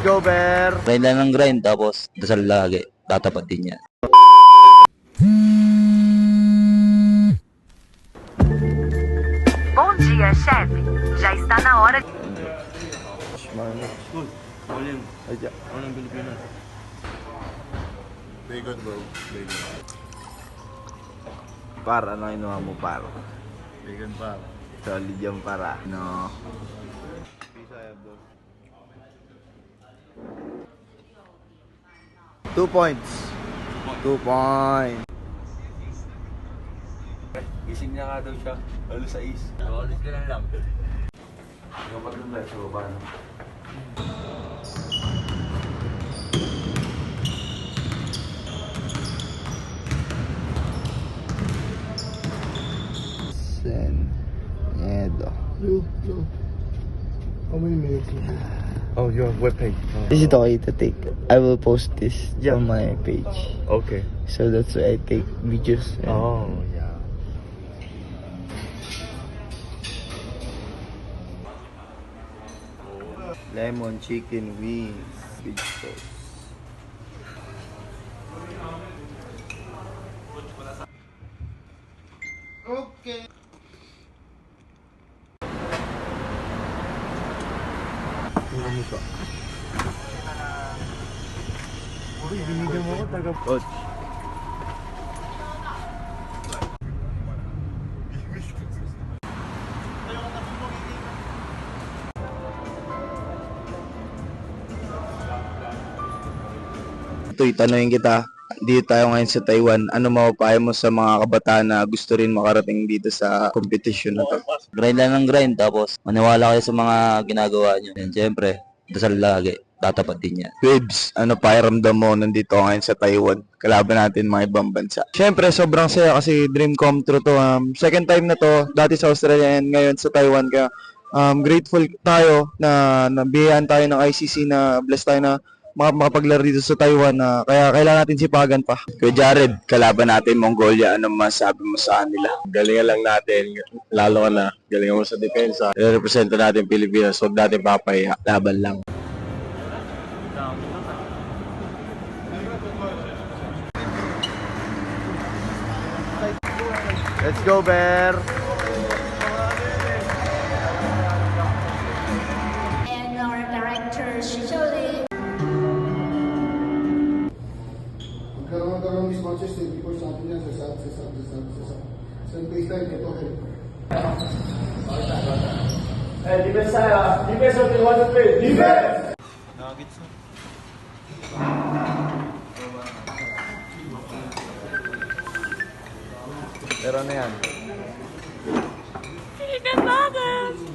go, Bear! Grind lang ng grind, tapos dasal lagi. Tatapat din yan. Bom dia, chefe. Já está na hora de... Good. Volume. Ano ng Pilipinas? Bacon, bro. Bacon. Par, ano inuha mo, par? Bacon pa. Solid yung para. No. Pisaya, boss. 2 points. 2 points. Gising niya nga daw siya. Alas 6. Alis ka na lang. Ikaw pag-nung sa baba, no? Miedo. How many minutes? Oh, your webpage. Is it okay to take? I will post this on my page. Okay. So that's why I take videos. Oh, yeah. Lemon chicken wings. Big sauce. Okay. Uy, binigyan mo ako taga... Coach. Ito'y tanongin kita, dito tayo ngayon sa Taiwan, ano mapapayo mo sa mga kabataan na gusto rin makarating dito sa competition na to? Grind lang ng grind, tapos maniwala kayo sa mga ginagawa nyo. And syempre, dasal lagi, tatapat din yan. Webs, ano pakiramdam mo nandito ngayon sa Taiwan? Kalaban natin mga ibang bansa. Siyempre, sobrang saya kasi dream come true to. Second time na to, dati sa Australia and ngayon sa Taiwan. Kaya grateful tayo na nabiyayaan tayo ng ICC, na blessed tayo na makapaglaro dito sa Taiwan. Kaya kailangan natin sipagan pa. Kuya Jared, kalaban natin Mongolia, ano masabi mo sa kanila? Galingan lang natin, lalo ka na. Galingan mo sa depensa. I-representa natin Pilipinas, huwag natin papahiya. Laban lang. Let's go, Bear! And our director, Shishole. Magkaroon ng sponsors 24 niya sa face time ito. Defense tayo. Defense of the 1-3. Defense! Nuggets na. Pero ano yan? Chicken nuggets!